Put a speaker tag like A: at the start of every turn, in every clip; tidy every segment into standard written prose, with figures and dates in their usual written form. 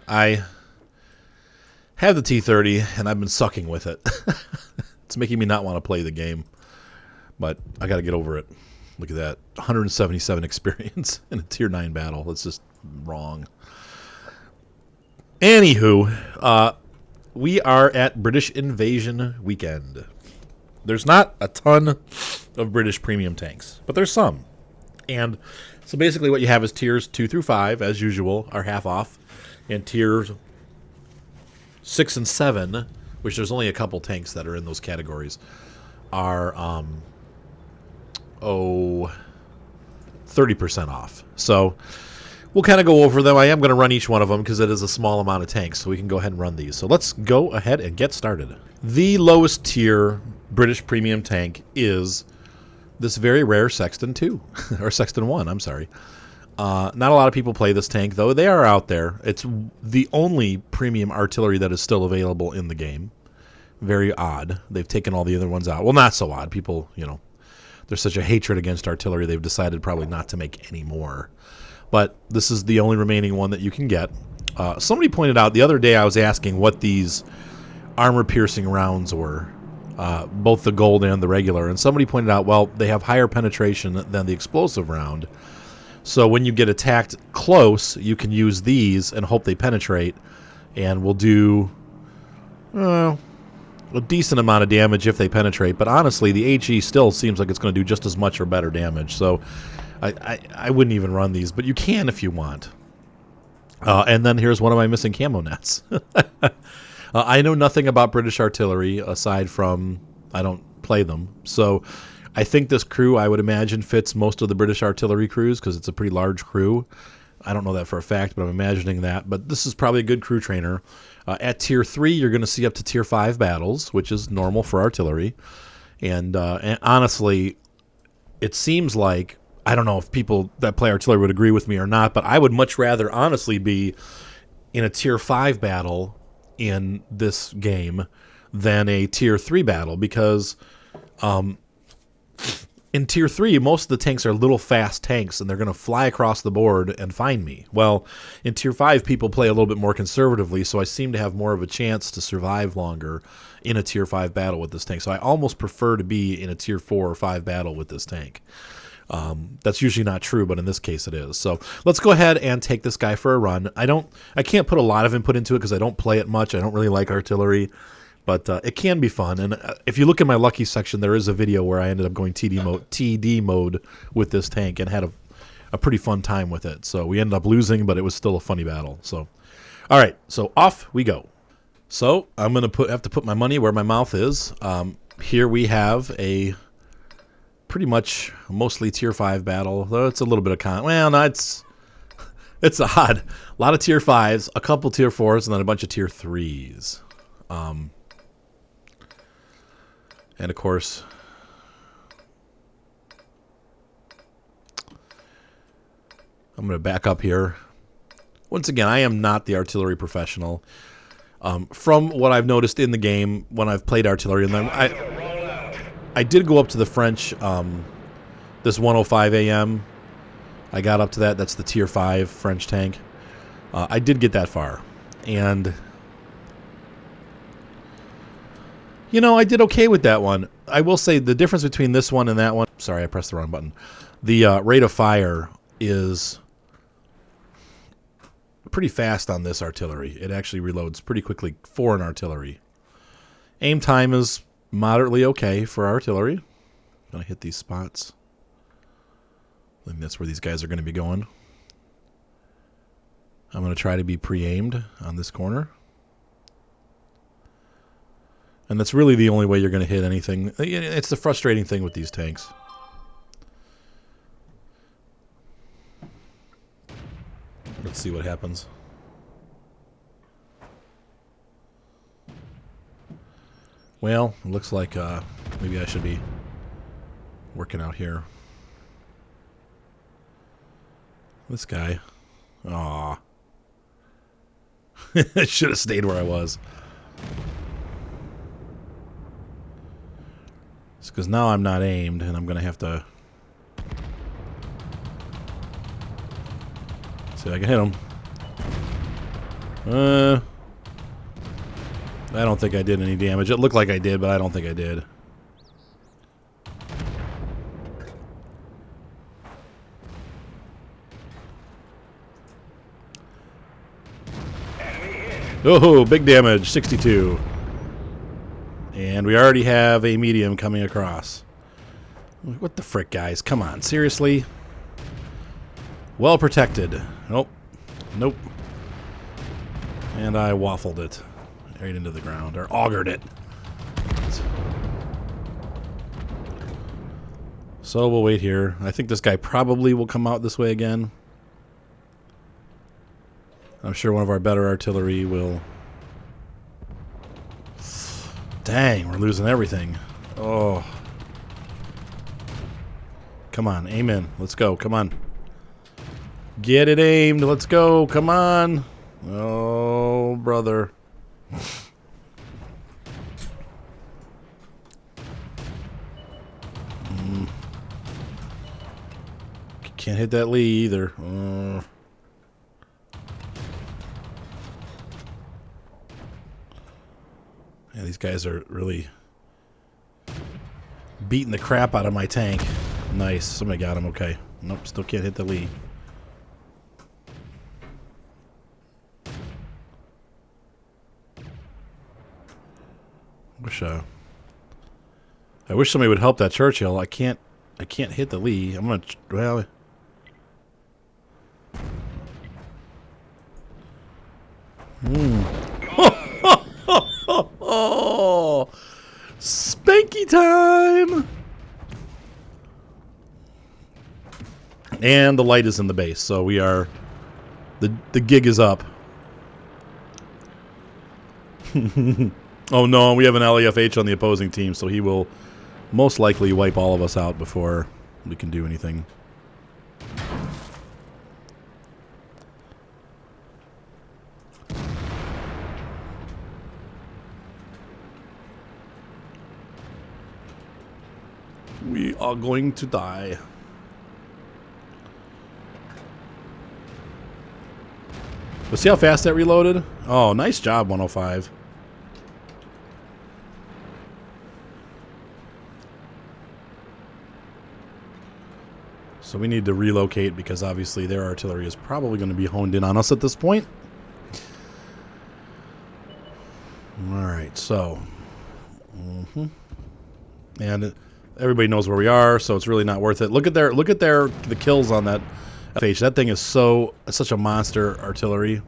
A: I have the T30, and I've been sucking with it. It's making me not want to play the game, but I got to get over it. Look at that. 177 experience in a Tier 9 battle. That's just wrong. Anywho, we are at British Invasion Weekend. There's not a ton of British premium tanks, but there's some. And so basically what you have is tiers 2 through 5, as usual, are half off. And tiers 6 and 7, which there's only a couple tanks that are in those categories, are 30% off. So we'll kind of go over them. I am going to run each one of them because it is a small amount of tanks, so we can go ahead and run these. So let's go ahead and get started. The lowest tier British premium tank is this very rare Sexton II, or Sexton I, I'm sorry. Not a lot of people play this tank, though. They are out there. It's the only premium artillery that is still available in the game. Very odd. They've taken all the other ones out. Well, not so odd. People, there's such a hatred against artillery, they've decided probably not to make any more. But this is the only remaining one that you can get. Somebody pointed out the other day, I was asking what these armor-piercing rounds were, both the gold and the regular, and somebody pointed out, well, they have higher penetration than the explosive round. So when you get attacked close, you can use these and hope they penetrate, and will do a decent amount of damage if they penetrate. But honestly, the HE still seems like it's going to do just as much or better damage. So I wouldn't even run these, but you can if you want. And then here's one of my missing camo nets. I know nothing about British artillery aside from I don't play them. So I think this crew, I would imagine, fits most of the British artillery crews because it's a pretty large crew. I don't know that for a fact, but I'm imagining that. But this is probably a good crew trainer. At Tier 3, you're going to see up to Tier 5 battles, which is normal for artillery. And honestly, it seems like, I don't know if people that play artillery would agree with me or not, but I would much rather honestly be in a Tier 5 battle in this game than a Tier 3 battle because in Tier 3, most of the tanks are little fast tanks, and they're going to fly across the board and find me. Well, in Tier 5, people play a little bit more conservatively, so I seem to have more of a chance to survive longer in a Tier 5 battle with this tank. So I almost prefer to be in a Tier 4 or 5 battle with this tank. That's usually not true, but in this case it is. So let's go ahead and take this guy for a run. I can't put a lot of input into it because I don't play it much. I don't really like artillery. But it can be fun, and if you look in my Lucky section, there is a video where I ended up going TD mode with this tank and had a pretty fun time with it. So we ended up losing, but it was still a funny battle. So, all right, so off we go. So I'm going to have to put my money where my mouth is. Here we have a pretty much mostly Tier 5 battle, though it's a little bit of well, no, it's odd. A lot of Tier 5s, a couple Tier 4s, and then a bunch of Tier 3s. And of course, I'm going to back up here. Once again, I am not the artillery professional. From what I've noticed in the game when I've played artillery, and then I did go up to the French, this 105 AM. I got up to that. That's the Tier 5 French tank. I did get that far. And I did okay with that one. I will say the difference between this one and that one... Sorry, I pressed the wrong button. The rate of fire is pretty fast on this artillery. It actually reloads pretty quickly for an artillery. Aim time is moderately okay for artillery. Gonna hit these spots. I think that's where these guys are going to be going. I'm going to try to be pre-aimed on this corner. And that's really the only way you're going to hit anything. It's the frustrating thing with these tanks. Let's see what happens. Well, it looks like maybe I should be working out here. This guy. Aw. I should have stayed where I was. It's because now I'm not aimed, and I'm going to have to... see if I can hit him. I don't think I did any damage. It looked like I did, but I don't think I did. Oh, big damage, 62. And we already have a medium coming across. What the frick, guys? Come on, seriously? Well protected. Nope. Nope. And I waffled it right into the ground, or augured it. So we'll wait here. I think this guy probably will come out this way again. I'm sure one of our better artillery will... Dang, we're losing everything. Oh. Come on, aim in. Let's go. Come on. Get it aimed. Let's go. Come on. Oh, brother. Can't hit that Lee either. Yeah, these guys are really beating the crap out of my tank. Nice. Somebody got him. Okay. Nope. Still can't hit the Lee. I wish somebody would help that Churchill. I can't hit the Lee. I'm gonna. Well. Oh, spanky time! And the light is in the base, so we are. The gig is up. Oh no, we have an LEFH on the opposing team, so he will most likely wipe all of us out before we can do anything. We are going to die. But see how fast that reloaded? Oh, nice job, 105. So we need to relocate because obviously their artillery is probably going to be honed in on us at this point. Alright, so. And everybody knows where we are, so it's really not worth it. Look at the kills on that FH. That thing is such a monster artillery.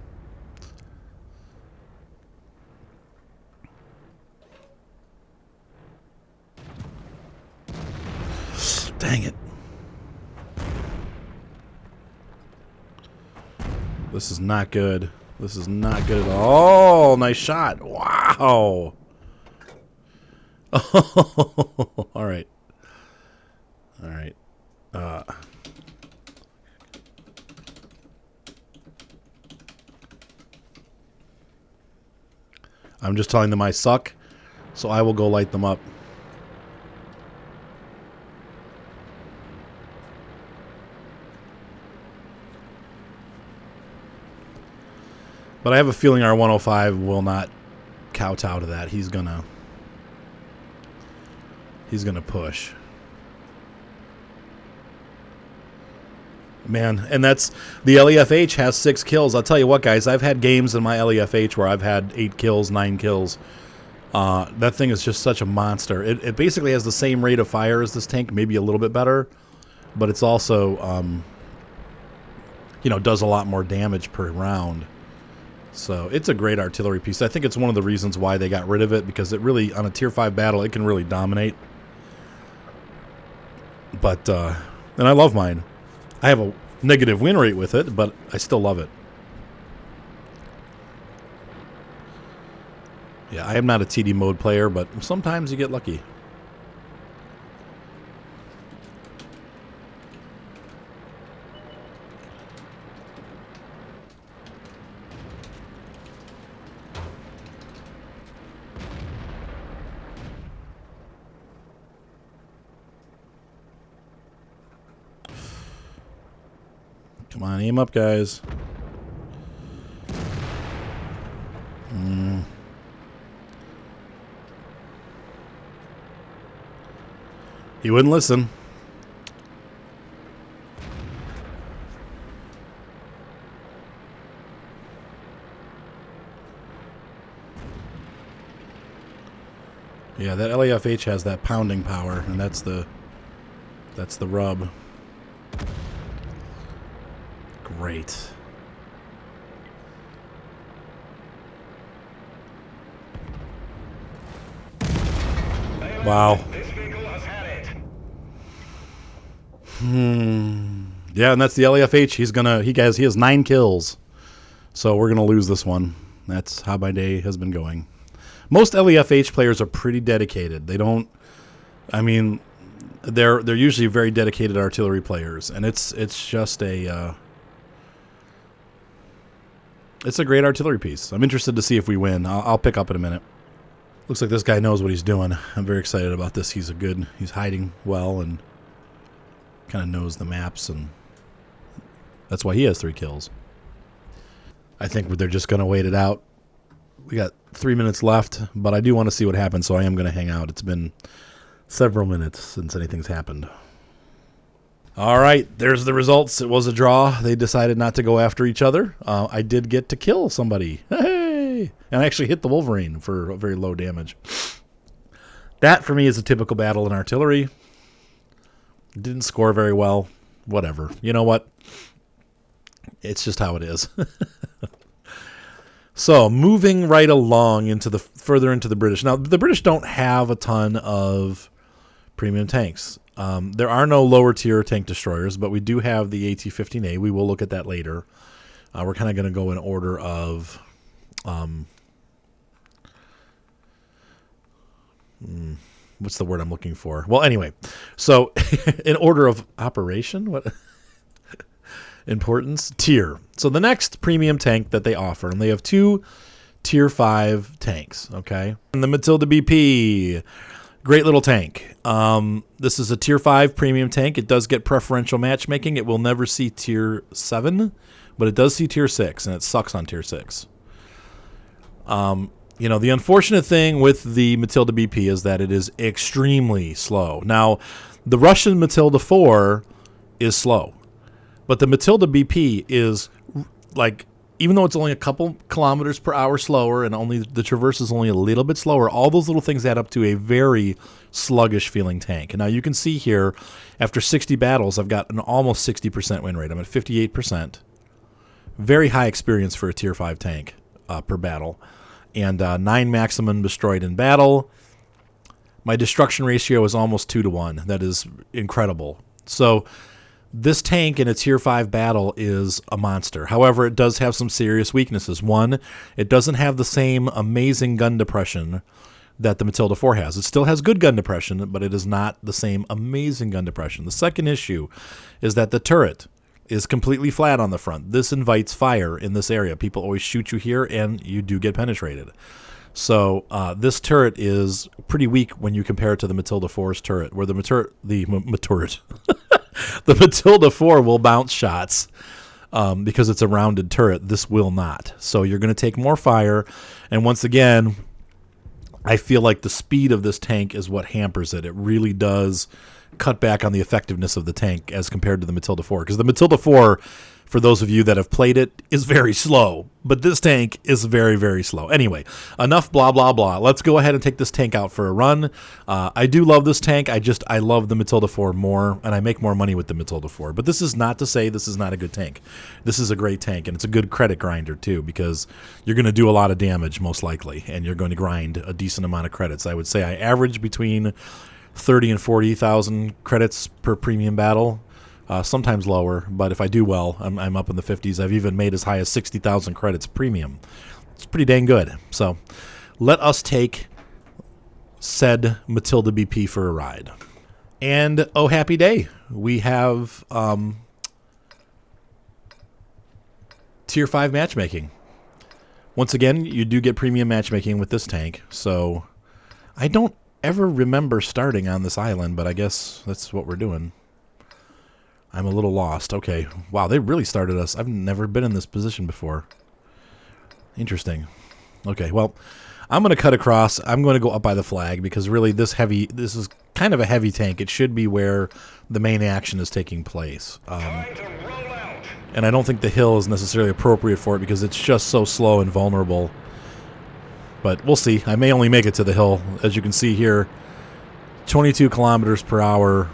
A: Dang it. This is not good. This is not good at all. Oh, nice shot. Wow. Oh, all right. All right. I'm just telling them I suck, so I will go light them up. But I have a feeling our 105 will not kowtow to that. He's gonna push. Man, and that's the LEFH has 6 kills. I'll tell you what, guys, I've had games in my LEFH where I've had 8 kills, 9 kills. That thing is just such a monster. It basically has the same rate of fire as this tank, maybe a little bit better, but it's also does a lot more damage per round. So it's a great artillery piece. I think it's one of the reasons why they got rid of it, because it really, on a tier 5 battle, it can really dominate. But and I love mine. I have a negative win rate with it, but I still love it. Yeah, I am not a TD mode player, but sometimes you get lucky. Come on, aim up, guys. He wouldn't listen. Yeah, that LAFH has that pounding power, and that's the rub. Great. Wow. Yeah, and that's the LAFH. He has 9 kills. So we're gonna lose this one. That's how my day has been going. Most LEFH players are pretty dedicated. They don't. I mean, they're usually very dedicated artillery players, and it's just a it's a great artillery piece. I'm interested to see if we win. I'll pick up in a minute. Looks like this guy knows what he's doing. I'm very excited about this. He's hiding well and kind of knows the maps, and that's why he has 3 kills. I think they're just going to wait it out. We got 3 minutes left, but I do want to see what happens, so I am going to hang out. It's been several minutes since anything's happened. All right, there's the results. It was a draw. They decided not to go after each other. I did get to kill somebody. Hey! And I actually hit the Wolverine for very low damage. That, for me, is a typical battle in artillery. Didn't score very well. Whatever. You know what? It's just how it is. So, moving right along further into the British. Now, the British don't have a ton of premium tanks. There are no lower tier tank destroyers, but we do have the AT-15A. We will look at that later. We're kind of going to go in order of what's the word I'm looking for? Well, anyway, so in order of operation, what importance? Tier. So the next premium tank that they offer, and they have 2 tier 5 tanks, okay? And the Matilda BP, great little tank. This is a tier 5 premium tank. It does get preferential matchmaking. It will never see tier 7, but it does see tier 6, and it sucks on tier 6. You know, the unfortunate thing with the Matilda BP is that it is extremely slow. Now, the Russian Matilda IV is slow, but the Matilda BP is, like, even though it's only a couple kilometers per hour slower and only the traverse is only a little bit slower, all those little things add up to a very sluggish feeling tank. And now you can see here, after 60 battles, I've got an almost 60% win rate. I'm at 58%. Very high experience for a tier 5 tank per battle. And 9 maximum destroyed in battle. My destruction ratio is almost 2 to 1. That is incredible. So this tank in a tier 5 battle is a monster. However, it does have some serious weaknesses. One, it doesn't have the same amazing gun depression that the Matilda IV has. It still has good gun depression, but it is not the same amazing gun depression. The second issue is that the turret is completely flat on the front. This invites fire in this area. People always shoot you here, and you do get penetrated. So this turret is pretty weak when you compare it to the Matilda IV's turret, where the the Matilda IV will bounce shots because it's a rounded turret. This will not. So you're going to take more fire, and once again, I feel like the speed of this tank is what hampers it. It really does cut back on the effectiveness of the tank as compared to the Matilda IV. Because the Matilda IV, for those of you that have played it, is very slow. But this tank is very, very slow. Anyway, enough blah, blah, blah. Let's go ahead and take this tank out for a run. I do love this tank. I love the Matilda IV more, and I make more money with the Matilda IV. But this is not to say this is not a good tank. This is a great tank, and it's a good credit grinder, too, because you're going to do a lot of damage, most likely, and you're going to grind a decent amount of credits. I would say I average between 30 and 40,000 credits per premium battle, sometimes lower, but if I do well, I'm up in the 50s. I've even made as high as 60,000 credits premium. It's pretty dang good. So let us take said Matilda BP for a ride. And oh, happy day. We have tier 5 matchmaking. Once again, you do get premium matchmaking with this tank, so I don't ever remember starting on this island, but I guess that's what we're doing. I'm a little lost. Okay. Wow, they really started us. I've never been in this position before. Interesting. Okay, well, I'm going to cut across. I'm going to go up by the flag because really this is kind of a heavy tank. It should be where the main action is taking place. And I don't think the hill is necessarily appropriate for it because it's just so slow and vulnerable. But we'll see. I may only make it to the hill. As you can see here, 22 kilometers per hour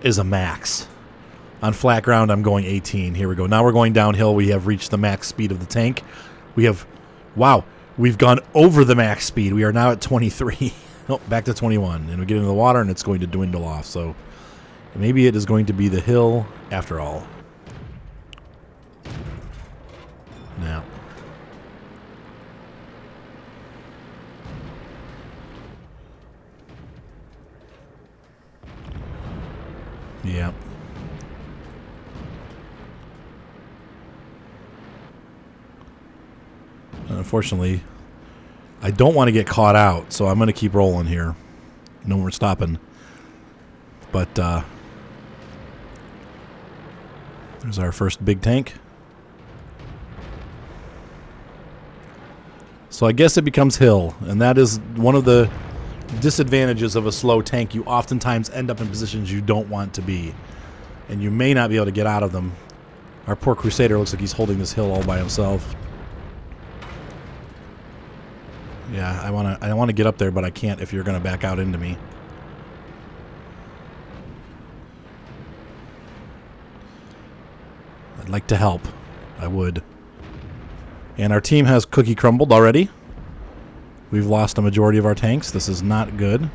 A: is a max. On flat ground, I'm going 18. Here we go. Now we're going downhill. We have reached the max speed of the tank. We've gone over the max speed. We are now at 23. Oh, back to 21. And we get into the water, and it's going to dwindle off. So maybe it is going to be the hill after all. Now. Yeah. Unfortunately, I don't want to get caught out, so I'm going to keep rolling here. No more stopping. But there's our first big tank. So I guess it becomes hill, and that is one of the disadvantages of a slow tank. You oftentimes end up in positions you don't want to be, and you may not be able to get out of them. Our poor Crusader looks like he's holding this hill all by himself. Yeah, I want to get up there, but I can't if you're going to back out into me. I'd like to help. I would. And our team has cookie crumbled already. We've lost a majority of our tanks. This is not good.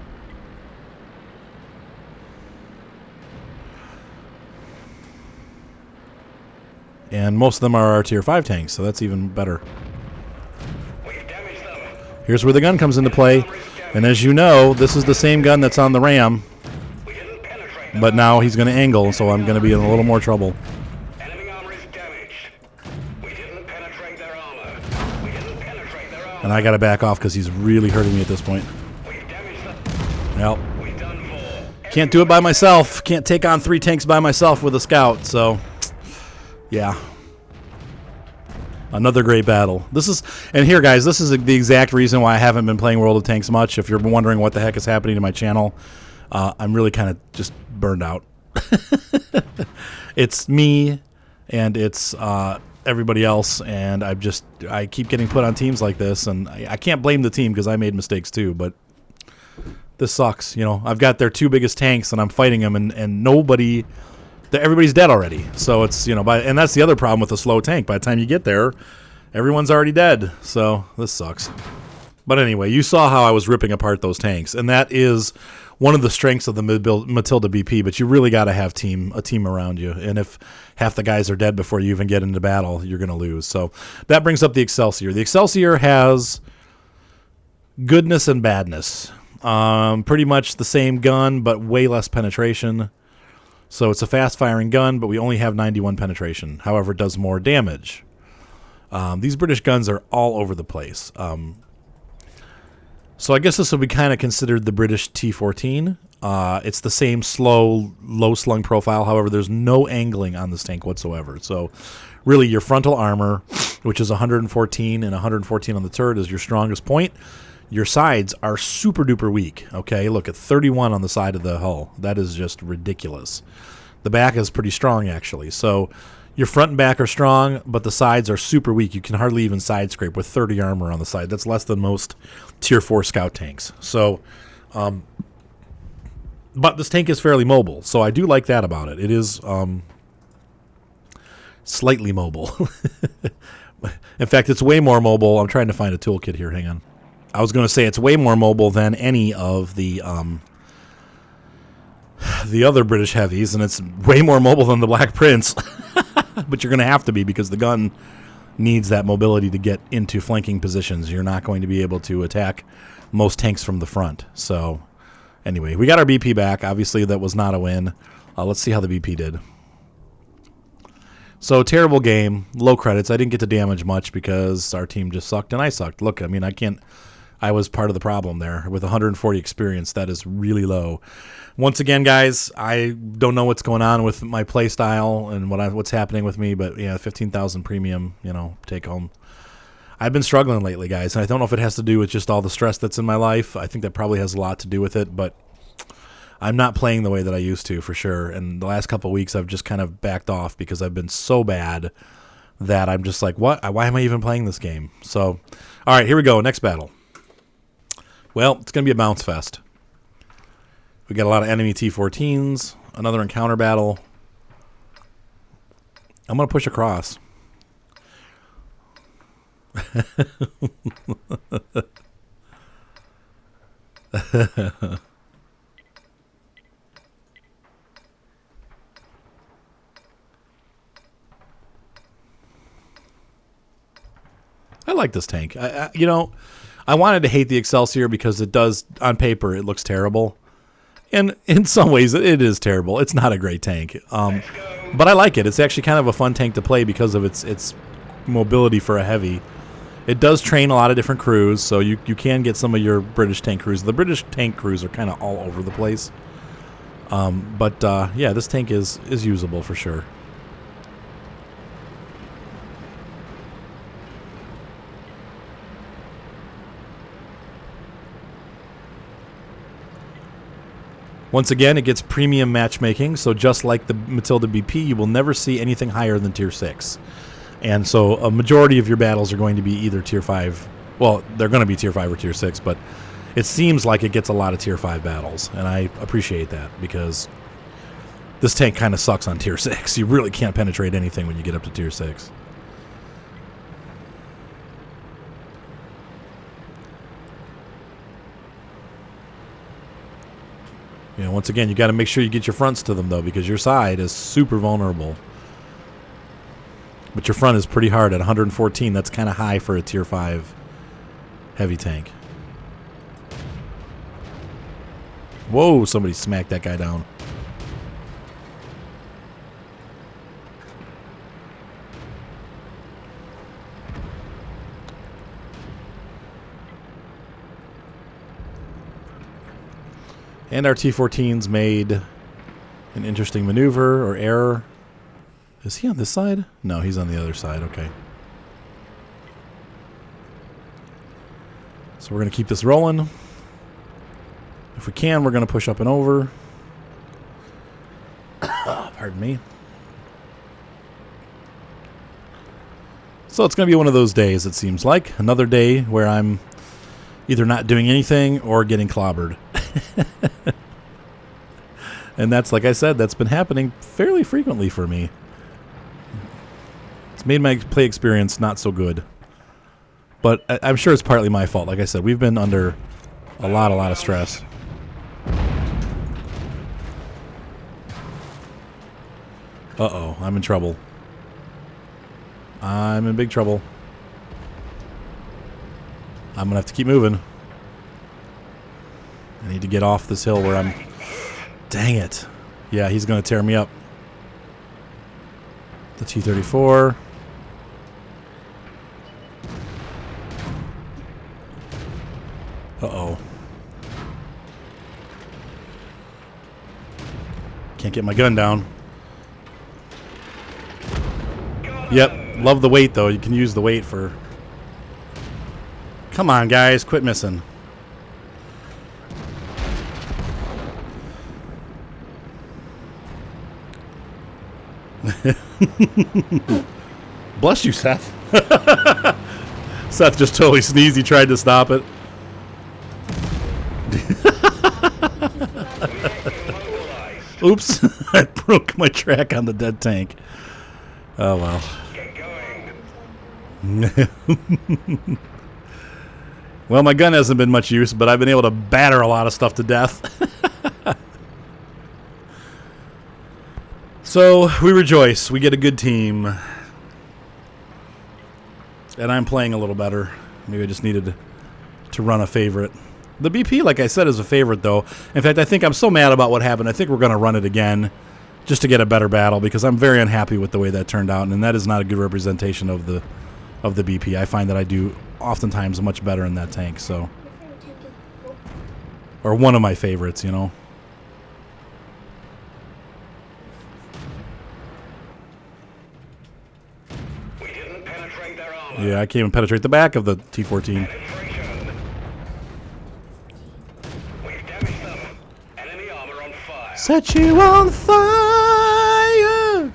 A: And most of them are our tier 5 tanks, so that's even better. Here's where the gun comes into play. And as you know, this is the same gun that's on the Ram. But now he's going to angle, so I'm going to be in a little more trouble. And I got to back off because he's really hurting me at this point. Well, can't do it by myself. Can't take on 3 tanks by myself with a scout, so yeah. Another great battle. And here, guys, this is the exact reason why I haven't been playing World of Tanks much. If you're wondering what the heck is happening to my channel, I'm really kind of just burned out. It's me, and it's everybody else, and I keep getting put on teams like this, and I can't blame the team because I made mistakes too. But this sucks. You know, I've got their 2 biggest tanks, and I'm fighting them, and everybody's dead already. So it's, and that's the other problem with a slow tank. By the time you get there, everyone's already dead. So this sucks. But anyway, you saw how I was ripping apart those tanks, and that is one of the strengths of the Matilda BP. But you really got to have a team around you, and if half the guys are dead before you even get into battle, you're going to lose. So that brings up the Excelsior. The Excelsior has goodness and badness. Pretty much the same gun, but way less penetration. So it's a fast-firing gun, but we only have 91 penetration. However, it does more damage. These British guns are all over the place. So I guess this will be kind of considered the British T14. It's the same slow, low-slung profile. However, there's no angling on this tank whatsoever. So really, your frontal armor, which is 114 and 114 on the turret, is your strongest point. Your sides are super-duper weak, okay? Look at 31 on the side of the hull. That is just ridiculous. The back is pretty strong, actually. So your front and back are strong, but the sides are super weak. You can hardly even side scrape with 30 armor on the side. That's less than most Tier 4 scout tanks. So, but this tank is fairly mobile, so I do like that about it. It is slightly mobile. In fact, it's way more mobile. I'm trying to find a toolkit here. Hang on. I was going to say it's way more mobile than any of the other British heavies, and it's way more mobile than the Black Prince. But you're going to have to be because the gun needs that mobility to get into flanking positions. You're not going to be able to attack most tanks from the front. So anyway, we got our BP back. Obviously, that was not a win. Let's see how the BP did. So, terrible game. Low credits. I didn't get to damage much because our team just sucked, and I sucked. Look, I mean, I was part of the problem there. With 140 experience, that is really low. Once again, guys, I don't know what's going on with my play style and what's happening with me, but yeah, 15,000 premium, take home. I've been struggling lately, guys, and I don't know if it has to do with just all the stress that's in my life. I think that probably has a lot to do with it, but I'm not playing the way that I used to, for sure. And the last couple of weeks, I've just kind of backed off because I've been so bad that I'm just like, what? Why am I even playing this game? So, all right, here we go. Next battle. Well, it's going to be a bounce fest. We got a lot of enemy T-14s, another encounter battle. I'm going to push across. I like this tank. You know, I wanted to hate the Excelsior because it does, on paper, it looks terrible. And in some ways, it is terrible. It's not a great tank. But I like it. It's actually kind of a fun tank to play because of its mobility for a heavy. It does train a lot of different crews, so you can get some of your British tank crews. The British tank crews are kind of all over the place. Yeah, this tank is usable for sure. Once again, it gets premium matchmaking, so just like the Matilda BP, you will never see anything higher than Tier 6. And so a majority of your battles are going to be either Tier 5. Well, they're going to be Tier 5 or Tier 6, but it seems like it gets a lot of Tier 5 battles, and I appreciate that because this tank kind of sucks on Tier 6. You really can't penetrate anything when you get up to Tier 6. You know, once again, you got to make sure you get your fronts to them, though, because your side is super vulnerable. But your front is pretty hard at 114. That's kind of high for a Tier 5 heavy tank. Whoa, somebody smacked that guy down. And our T-14's made an interesting maneuver or error. Is he on this side? No, he's on the other side. Okay. So we're going to keep this rolling. If we can, we're going to push up and over. Pardon me. So it's going to be one of those days, it seems like. Another day where I'm either not doing anything or getting clobbered. And that's, like I said, that's been happening fairly frequently for me. It's made my play experience not so good. But I'm sure it's partly my fault. Like I said, we've been under a lot of stress. Uh-oh, I'm in trouble. I'm in big trouble. I'm going to have to keep moving. I need to get off this hill where I'm... Dang it. Yeah, he's going to tear me up. The T-34. Uh-oh. Can't get my gun down. Yep, love the weight, though. You can use the weight for... Come on, guys, quit missing. Bless you, Seth. Seth just totally sneezed. He tried to stop it. Oops. I broke my track on the dead tank. Oh, well. Well, my gun hasn't been much use, but I've been able to batter a lot of stuff to death. So, we rejoice. We get a good team. And I'm playing a little better. Maybe I just needed to run a favorite. The BP, like I said, is a favorite, though. In fact, I think I'm so mad about what happened, I think we're going to run it again just to get a better battle, because I'm very unhappy with the way that turned out, and that is not a good representation of the BP. I find that I do oftentimes much better in that tank, so... Or one of my favorites, you know. Yeah, I can't even penetrate the back of the T-14. Set you on fire.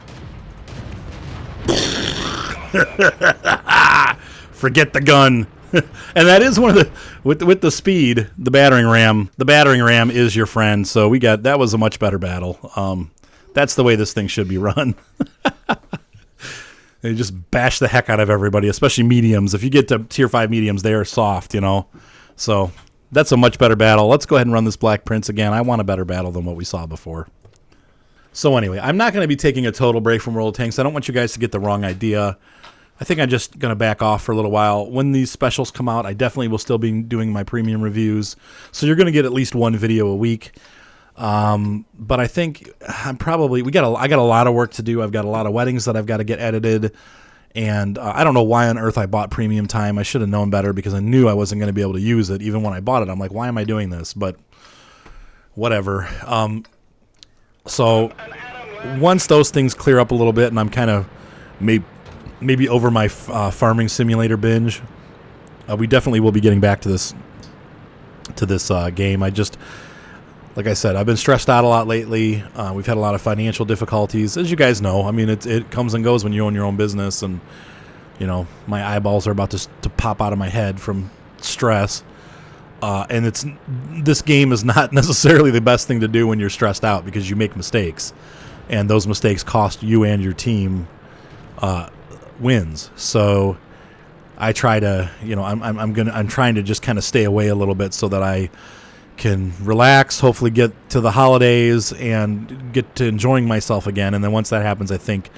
A: Forget the gun. And that is one of the with the speed, the battering ram. The battering ram is your friend. So that was a much better battle. That's the way this thing should be run. They just bash the heck out of everybody, especially mediums. If you get to tier 5 mediums, they are soft, you know. So that's a much better battle. Let's go ahead and run this Black Prince again. I want a better battle than what we saw before. So anyway, I'm not going to be taking a total break from World of Tanks. I don't want you guys to get the wrong idea. I think I'm just going to back off for a little while. When these specials come out, I definitely will still be doing my premium reviews. So you're going to get at least one video a week. But I think I got a lot of work to do. I've got a lot of weddings that I've got to get edited. And I don't know why on earth I bought premium time. I should have known better because I knew I wasn't going to be able to use it. Even when I bought it, I'm like, why am I doing this? But whatever. So once those things clear up a little bit and I'm kind of maybe over my farming simulator binge, we definitely will be getting back to this game. Like I said, I've been stressed out a lot lately. We've had a lot of financial difficulties, as you guys know. I mean, it comes and goes when you own your own business, and you know my eyeballs are about to pop out of my head from stress. And this game is not necessarily the best thing to do when you're stressed out because you make mistakes, and those mistakes cost you and your team wins. So I try to, I'm trying to just kind of stay away a little bit so that I can relax, hopefully get to the holidays and get to enjoying myself again. And then once that happens, I think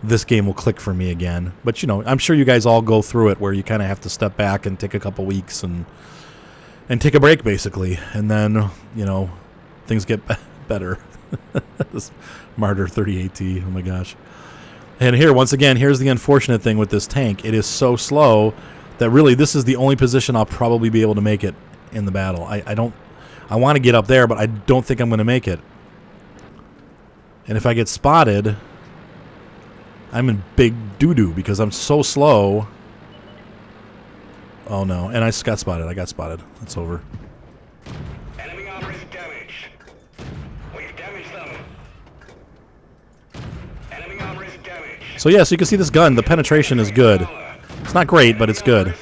A: this game will click for me again. But, I'm sure you guys all go through it where you kind of have to step back and take a couple weeks and take a break, basically. And then, things get better. This Martyr 38T, oh my gosh. And here, once again, here's the unfortunate thing with this tank. It is so slow that really this is the only position I'll probably be able to make it in the battle. I want to get up there, but I don't think I'm going to make it. And if I get spotted, I'm in big doo-doo because I'm so slow. Oh, no. And I got spotted. I got spotted. It's over.
B: Enemy armor is damaged. We've damaged them. Enemy armor is damaged.
A: So, yeah, so you can see this gun. The penetration is good. It's not great, but it's good.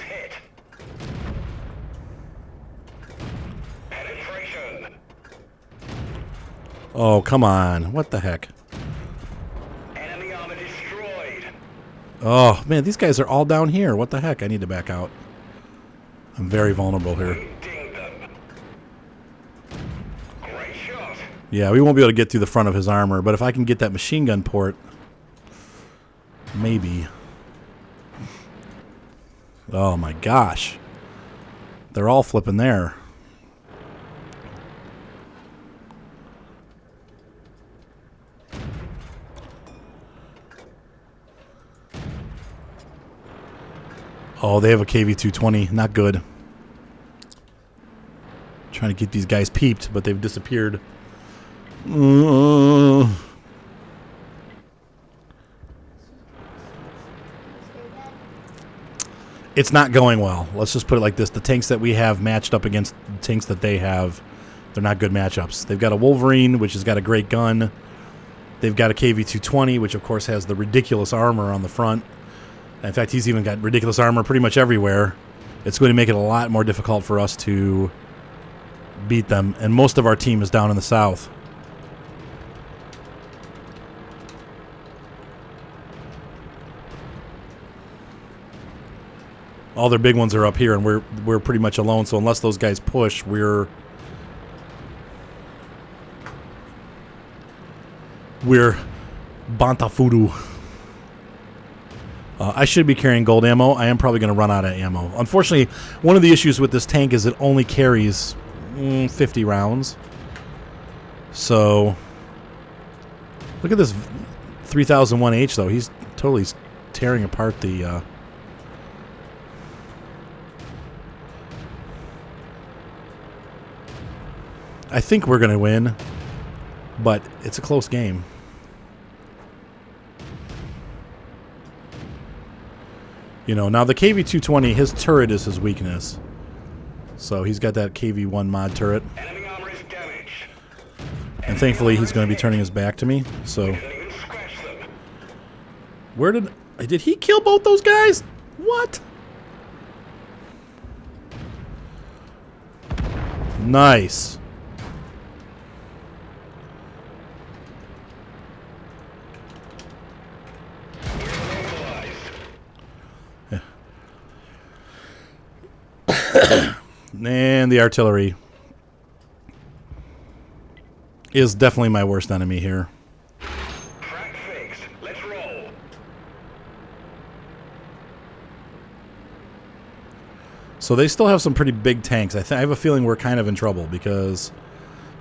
A: Oh, come on. What the heck?
B: Enemy armor destroyed.
A: Oh, man, these guys are all down here. What the heck? I need to back out. I'm very vulnerable here.
B: Ding them. Great shot.
A: Yeah, we won't be able to get through the front of his armor, but if I can get that machine gun port, maybe. Oh, my gosh. They're all flipping there. Oh, they have a KV-220. Not good. Trying to get these guys peeped, but they've disappeared. It's not going well. Let's just put it like this. The tanks that we have matched up against the tanks that they have, they're not good matchups. They've got a Wolverine, which has got a great gun. They've got a KV-220, which, of course, has the ridiculous armor on the front. In fact, he's even got ridiculous armor pretty much everywhere. It's going to make it a lot more difficult for us to beat them. And most of our team is down in the south. All their big ones are up here, and we're pretty much alone. So unless those guys push, we're Bantafudu. I should be carrying gold ammo. I am probably going to run out of ammo. Unfortunately, one of the issues with this tank is it only carries 50 rounds. So, look at this 3001H, though. He's totally tearing apart the... I think we're going to win, but it's a close game. You know, now the KV-220, his turret is his weakness. So he's got that KV-1 mod turret.
B: Enemy armor is damaged.
A: And thankfully he's going to be turning his back to me. So
B: Didn't even scratch them.
A: where did he kill both those guys? What? Nice. And the artillery is definitely my worst enemy here.
B: Track fixed. Let's roll.
A: So they still have some pretty big tanks. I have a feeling we're kind of in trouble because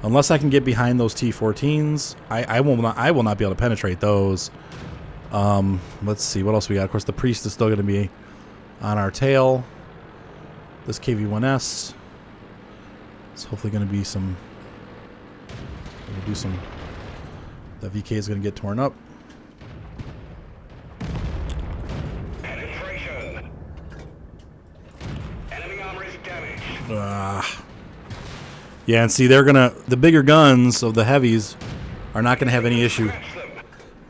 A: unless I can get behind those T-14s, I will not be able to penetrate those. Let's see what else we got. Of course, the priest is still going to be on our tail. This KV-1S is hopefully going to be some. We'll do some. The VK is going to get torn up.
B: Penetration. Enemy armor is damaged.
A: Yeah, and see, the bigger guns of the heavies are not going to have any issue
B: Scratch them.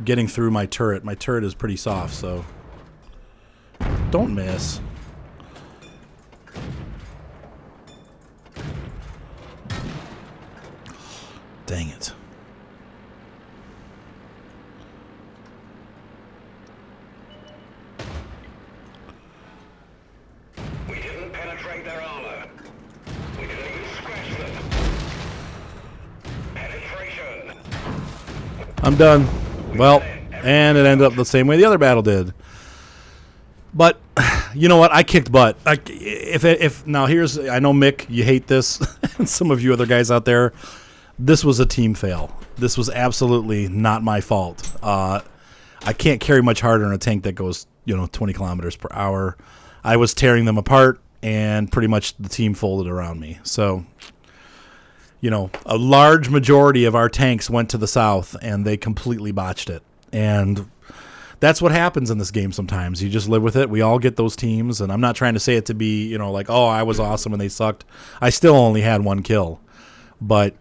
A: getting through my turret. My turret is pretty soft, so don't miss. Dang it.
B: We didn't penetrate their armor. We didn't even scratch them. Penetration.
A: I'm done. Well, and it ended up the same way the other battle did. But you know what? I kicked butt. If now here's, I know Mick, you hate this, and some of you other guys out there. This was a team fail. This was absolutely not my fault. I can't carry much harder in a tank that goes, 20 kilometers per hour. I was tearing them apart, and pretty much the team folded around me. So, a large majority of our tanks went to the south, and they completely botched it. And that's what happens in this game sometimes. You just live with it. We all get those teams, and I'm not trying to say it to be, like, oh, I was awesome and they sucked. I still only had one kill. But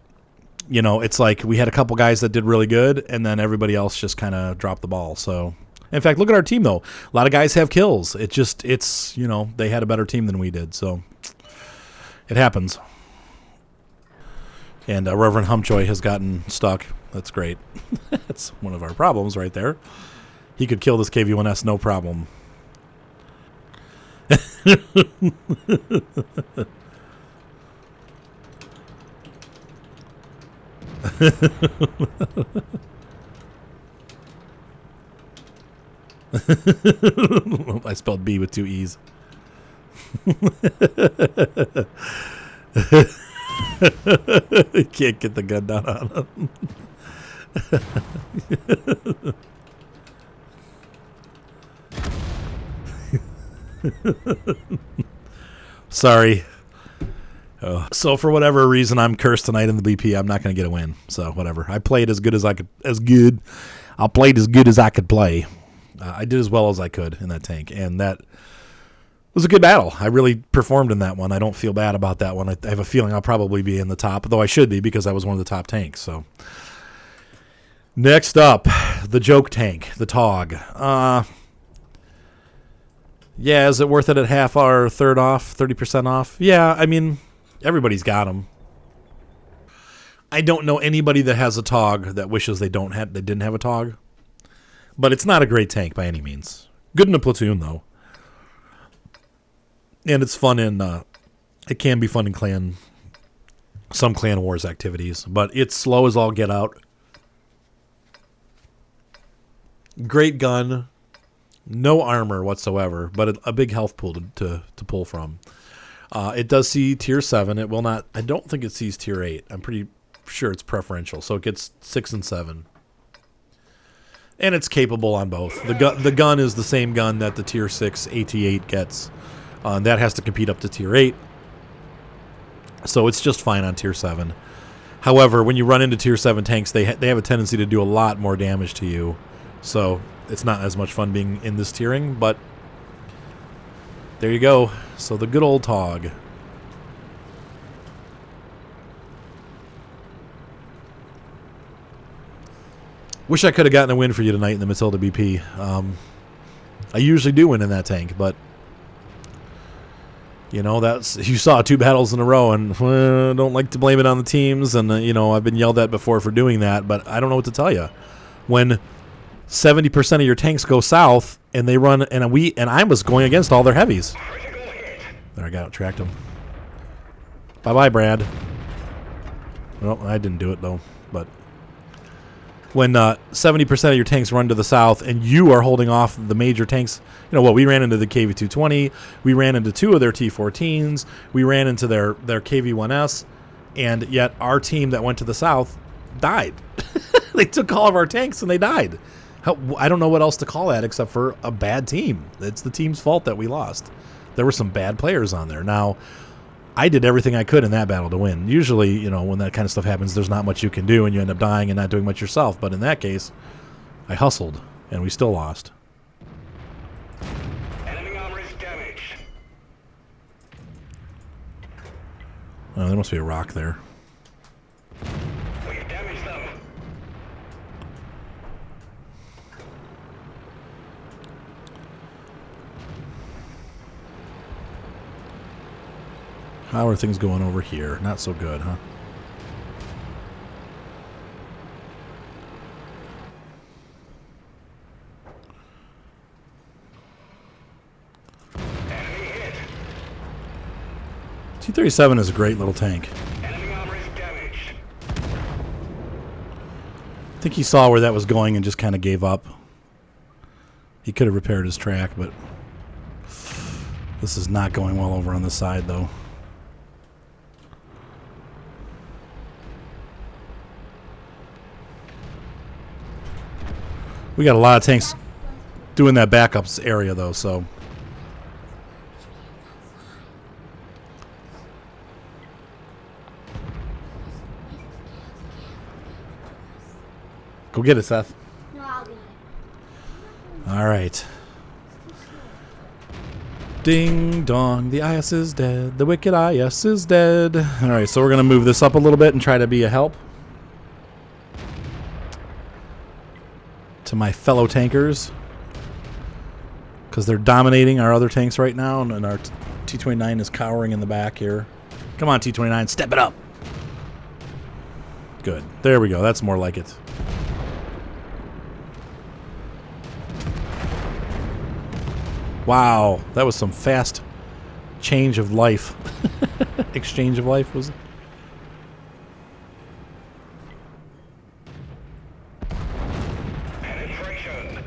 A: it's like we had a couple guys that did really good, and then everybody else just kind of dropped the ball. So, in fact, look at our team, though. A lot of guys have kills. It's they had a better team than we did. So, it happens. And Reverend Humchoy has gotten stuck. That's great. That's one of our problems right there. He could kill this KV-1S, no problem. I spelled B with two E's. You can't get the gun down on him. Sorry. So for whatever reason, I'm cursed tonight in the BP. I'm not going to get a win. So whatever. I played as good as I could. I played as good as I could play. I did as well as I could in that tank, and that was a good battle. I really performed in that one. I don't feel bad about that one. I have a feeling I'll probably be in the top, though I should be because I was one of the top tanks. So next up, the joke tank, the Tog. Yeah, is it worth it at half or third off, 30% off? Yeah, I mean, everybody's got them. I don't know anybody that has a Tog that wishes they didn't have a Tog. But it's not a great tank by any means. Good in a platoon, though. And it's fun it can be fun in some clan wars activities. But it's slow as all get out. Great gun. No armor whatsoever, but a big health pool to pull from. It does see tier 7. It will not. I don't think it sees tier 8. I'm pretty sure it's preferential, so it gets 6 and 7. And it's capable on both. The gun is the same gun that the tier 6 AT-8 gets. That has to compete up to tier 8. So it's just fine on tier 7. However, when you run into tier 7 tanks, they have a tendency to do a lot more damage to you. So it's not as much fun being in this tiering, but There you go. So the good old Tog. Wish I could have gotten a win for you tonight in the Matilda BP. I usually do win in that tank, but you know, you saw 2 battles in a row, and don't like to blame it on the teams. And you know, I've been yelled at before for doing that, but I don't know what to tell you. When 70% of your tanks go south, and they run, and I was going against all their heavies. There, I got it, tracked them. Bye bye, Brad. Well, I didn't do it though, but. When 70% of your tanks run to the south and you are holding off the major tanks, you know what? We ran into the KV-220. We ran into 2 of their T-14s. We ran into their KV-1S. And yet our team that went to the south died. They took all of our tanks and they died. I don't know what else to call that except for a bad team. It's the team's fault that we lost. There were some bad players on there. Now, I did everything I could in that battle to win. Usually, you know, when that kind of stuff happens, there's not much you can do, and you end up dying and not doing much yourself. But in that case, I hustled, and we still lost.
B: Enemy armor is damaged.
A: Oh, there must be a rock there.
B: We've damaged them.
A: How are things going over here? Not so good, huh?
B: Enemy hit.
A: T-37 is a great little tank.
B: Enemy armor is damaged.
A: I think he saw where that was going and just kind of gave up. He could have repaired his track, but this is not going well over on this side, though. We got a lot of tanks doing that backups area, though, so. Go get it, Seth.
C: No, I'll get it.
A: All right. Ding dong, the IS is dead. The wicked IS is dead. All right, so we're going to move this up a little bit and try to be a help to my fellow tankers, because they're dominating our other tanks right now, and our T-29 is cowering in the back here. Come on, T-29, step it up. Good. There we go. That's more like it. Wow, that was some fast change of life. Exchange of life, was it?
B: Penetration.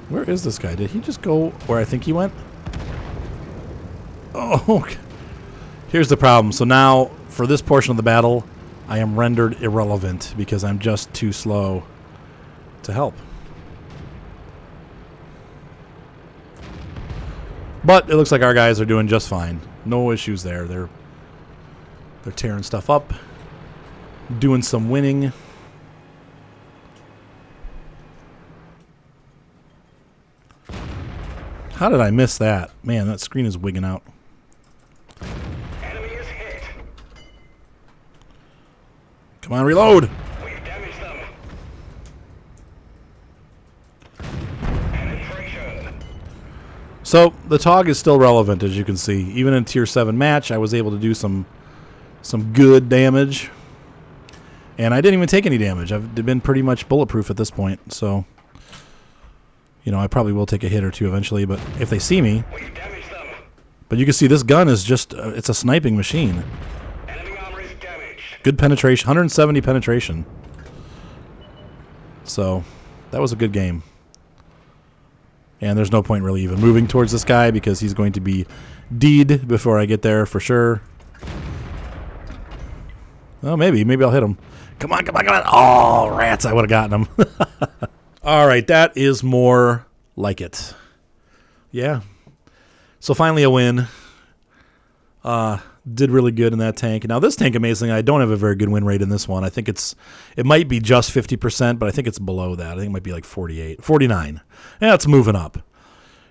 A: Where is this guy? Did he just go where I think he went? Oh, here's the problem. So now, for this portion of the battle, I am rendered irrelevant because I'm just too slow to help. But it looks like our guys are doing just fine. No issues there. They're tearing stuff up, doing some winning. How did I miss that? Man, that screen is wigging out.
B: Enemy is hit.
A: Come on, reload!
B: We've damaged them. Penetration.
A: So, the Tog is still relevant, as you can see. Even in a Tier 7 match, I was able to do some good damage. And I didn't even take any damage. I've been pretty much bulletproof at this point, so... You know, I probably will take a hit or two eventually, but if they see me...
B: We've damaged them.
A: But you can see this gun is just... it's a sniping machine.
B: Enemy armor is damaged.
A: Good penetration. 170 penetration. So, that was a good game. And there's no point really even moving towards this guy because he's going to be D'd before I get there for sure. Oh, maybe. Maybe I'll hit him. Come on, come on, come on. Oh, rats. I would have gotten him. All right, that is more like it. Yeah. So finally a win. The did really good in that tank. Now this tank, amazingly, I don't have a very good win rate in this one. I think it might be just 50%, but I think it's below that. I think it might be like 48, 49. Yeah, it's moving up.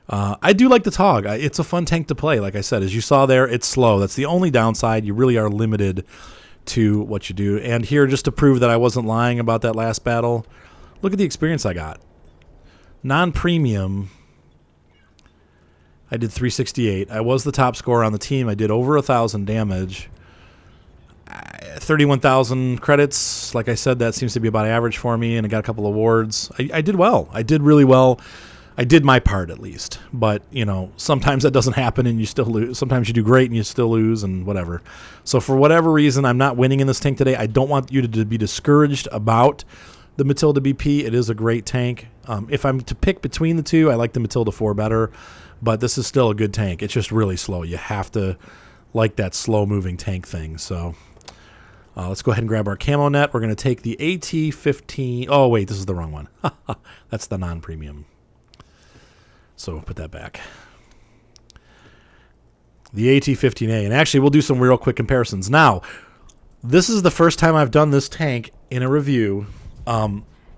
A: I do like the Tog. It's a fun tank to play. Like I said, as you saw there, it's slow. That's the only downside. You really are limited to what you do. And here, just to prove that I wasn't lying about that last battle, look at the experience I got. Non-premium, I did 368. I was the top scorer on the team. I did over 1,000 damage. 31,000 credits. Like I said, that seems to be about average for me, and I got a couple awards. I did well. I did really well. I did my part, at least. But, sometimes that doesn't happen and you still lose. Sometimes you do great and you still lose and whatever. So for whatever reason, I'm not winning in this tank today. I don't want you to be discouraged about the Matilda BP. It is a great tank. If I'm to pick between the two, I like the Matilda 4 better. But this is still a good tank. It's just really slow. You have to like that slow-moving tank thing. So let's go ahead and grab our camo net. We're going to take the AT-15. Oh, wait, this is the wrong one. That's the non-premium. So put that back. The AT-15A. And actually, we'll do some real quick comparisons. Now, this is the first time I've done this tank in a review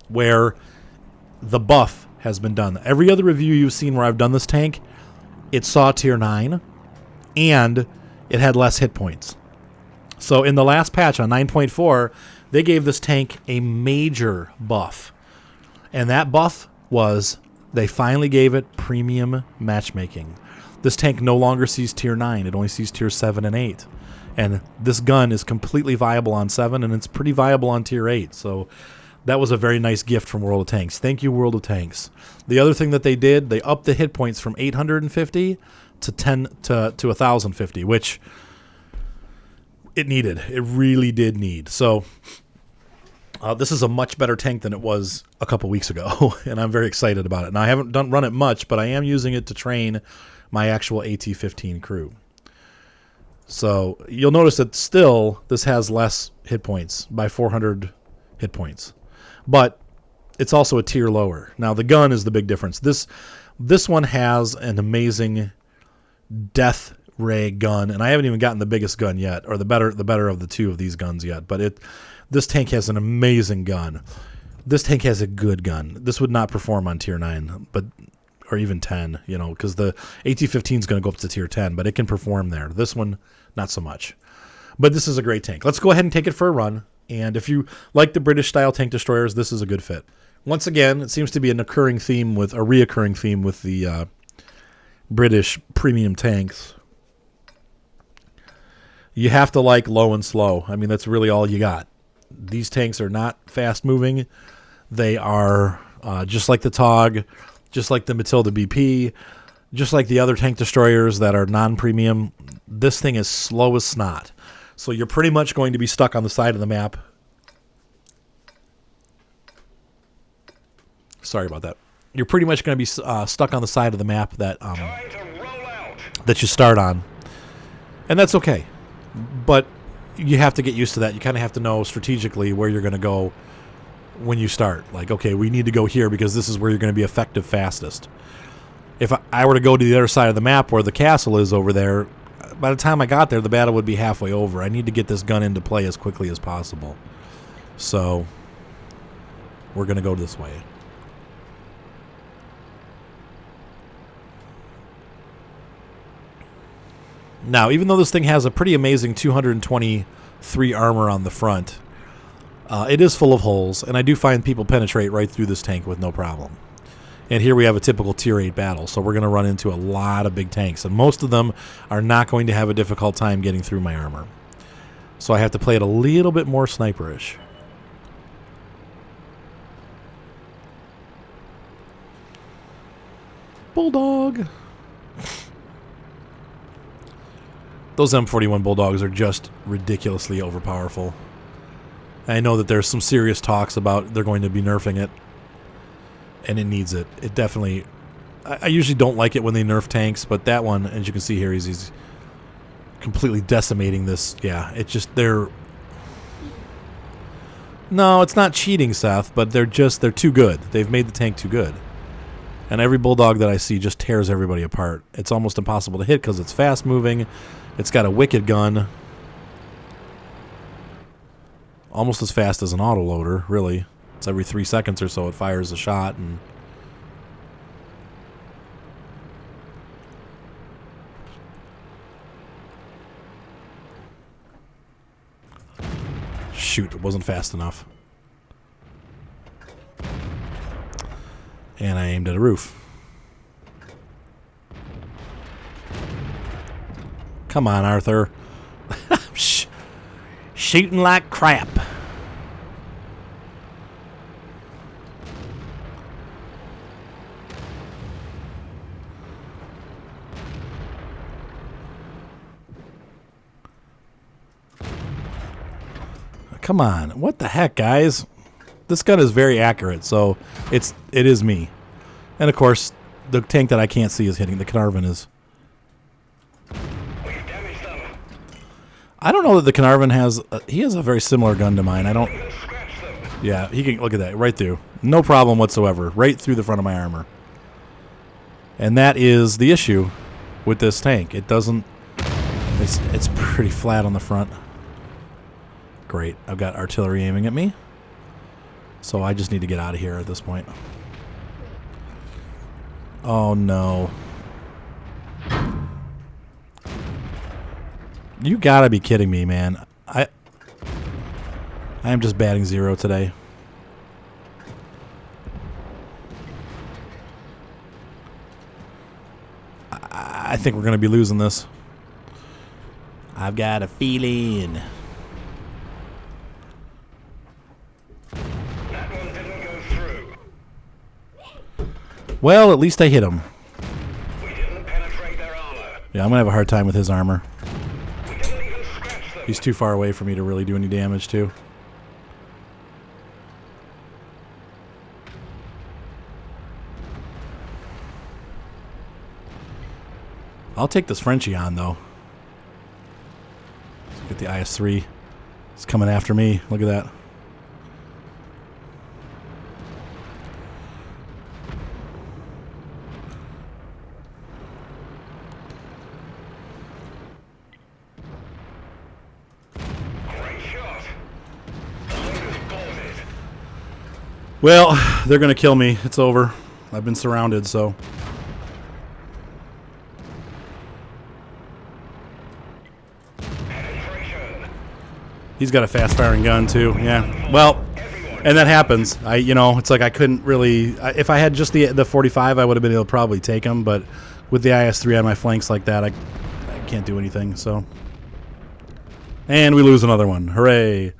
A: where the buff has been done. Every other review you've seen where I've done this tank, it saw tier 9, and it had less hit points. So in the last patch on 9.4, they gave this tank a major buff. And that buff was they finally gave it premium matchmaking. This tank no longer sees tier 9. It only sees tier 7 and 8. And this gun is completely viable on 7, and it's pretty viable on tier 8. So that was a very nice gift from World of Tanks. Thank you, World of Tanks. The other thing that they did, they upped the hit points from 850 to 1,050, which it needed. It really did need. So this is a much better tank than it was a couple weeks ago, and I'm very excited about it. Now, I haven't run it much, but I am using it to train my actual AT-15 crew. So you'll notice that still this has less hit points by 400 hit points. But it's also a tier lower. Now, the gun is the big difference. This one has an amazing death ray gun, and I haven't even gotten the biggest gun yet, or the better of the two of these guns yet. But this tank has an amazing gun. This tank has a good gun. This would not perform on tier 9, or even 10, because the AT-15 is going to go up to tier 10, but it can perform there. This one, not so much. But this is a great tank. Let's go ahead and take it for a run. And if you like the British-style tank destroyers, this is a good fit. Once again, it seems to be a reoccurring theme with the British premium tanks. You have to like low and slow. I mean, that's really all you got. These tanks are not fast-moving. They are just like the Tog, just like the Matilda BP, just like the other tank destroyers that are non-premium. This thing is slow as snot. So you're pretty much going to be stuck on the side of the map. Sorry about that. You're pretty much going to be stuck on the side of the map that you start on. And that's okay. But you have to get used to that. You kind of have to know strategically where you're going to go when you start. Like, okay, we need to go here because this is where you're going to be effective fastest. If I were to go to the other side of the map where the castle is over there, by the time I got there, the battle would be halfway over. I need to get this gun into play as quickly as possible. So we're going to go this way. Now, even though this thing has a pretty amazing 223 armor on the front, it is full of holes, and I do find people penetrate right through this tank with no problem. And here we have a typical tier 8 battle, so we're going to run into a lot of big tanks, and most of them are not going to have a difficult time getting through my armor. So I have to play it a little bit more sniperish. Bulldog. Those M41 Bulldogs are just ridiculously overpowerful. I know that there's some serious talks about they're going to be nerfing it. And it needs it. It definitely... I usually don't like it when they nerf tanks, but that one, as you can see here, he's completely decimating this. Yeah, it's just... No, it's not cheating, Seth, but they're too good. They've made the tank too good. And every bulldog that I see just tears everybody apart. It's almost impossible to hit because it's fast moving. It's got a wicked gun. Almost as fast as an autoloader, really. It's every 3 seconds or so it fires a shot. And shoot, it wasn't fast enough. And I aimed at a roof. Come on, Arthur. Shooting like crap. Come on. What the heck, guys? This gun is very accurate, so it is me. And of course, the tank that I can't see is hitting. The Carnarvon is.
B: We've damaged them.
A: I don't know that the Carnarvon has. He has a very similar gun to mine. I don't.
B: Even scratch them.
A: Yeah, he can look at that right through. No problem whatsoever. Right through the front of my armor. And that is the issue with this tank. It doesn't. It's pretty flat on the front. Great. I've got artillery aiming at me. So I just need to get out of here at this point. Oh no. You gotta be kidding me, man. I am just batting 0 today. I think we're gonna be losing this. I've got a feeling.
B: That one didn't go through.
A: Well, at least I hit him.
B: We didn't penetrate their armor.
A: Yeah, I'm gonna have a hard time with his armor.
B: We didn't even scratch them.
A: He's too far away for me to really do any damage to. I'll take this Frenchie on, though. Let's get the IS-3. It's coming after me. Look at that.
B: Great shot. The load is boarded.
A: Well, they're going to kill me. It's over. I've been surrounded, so...
B: Penetration.
A: He's got a fast-firing gun, too. Yeah. Well, and that happens. It's like I couldn't really... if I had just the 45, I would have been able to probably take him, but with the IS-3 on my flanks like that, I can't do anything, so... And we lose another one. Hooray.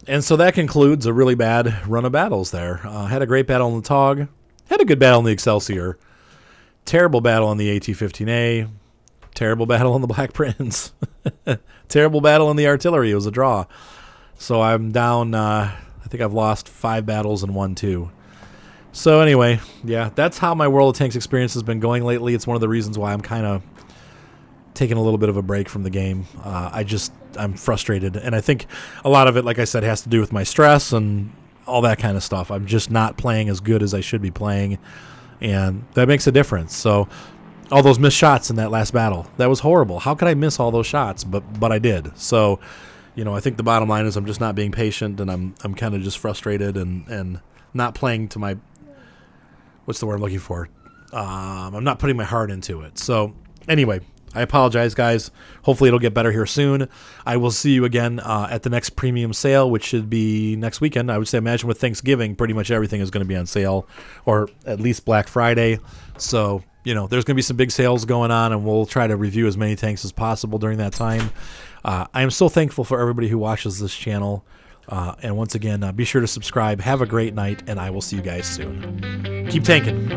A: And so that concludes a really bad run of battles there. Had a great battle in the Tog. Had a good battle in the Excelsior. Terrible battle in the AT-15A. Terrible battle in the Black Prince. Terrible battle in the artillery. It was a draw. So I'm down, I think I've lost 5 battles and won 2. So anyway, yeah, that's how my World of Tanks experience has been going lately. It's one of the reasons why I'm kind of taking a little bit of a break from the game. I'm frustrated. And I think a lot of it, like I said, has to do with my stress and all that kind of stuff. I'm just not playing as good as I should be playing. And that makes a difference. So all those missed shots in that last battle, that was horrible. How could I miss all those shots? But I did. So, I think the bottom line is I'm just not being patient, and I'm kind of just frustrated and not playing to my, what's the word I'm looking for? I'm not putting my heart into it. So anyway, I apologize, guys. Hopefully it'll get better here soon. I will see you again at the next premium sale, which should be next weekend. I would say, imagine with Thanksgiving, pretty much everything is going to be on sale, or at least Black Friday. So, there's going to be some big sales going on, and we'll try to review as many tanks as possible during that time. I am so thankful for everybody who watches this channel. And once again, be sure to subscribe. Have a great night, and I will see you guys soon. Keep tanking.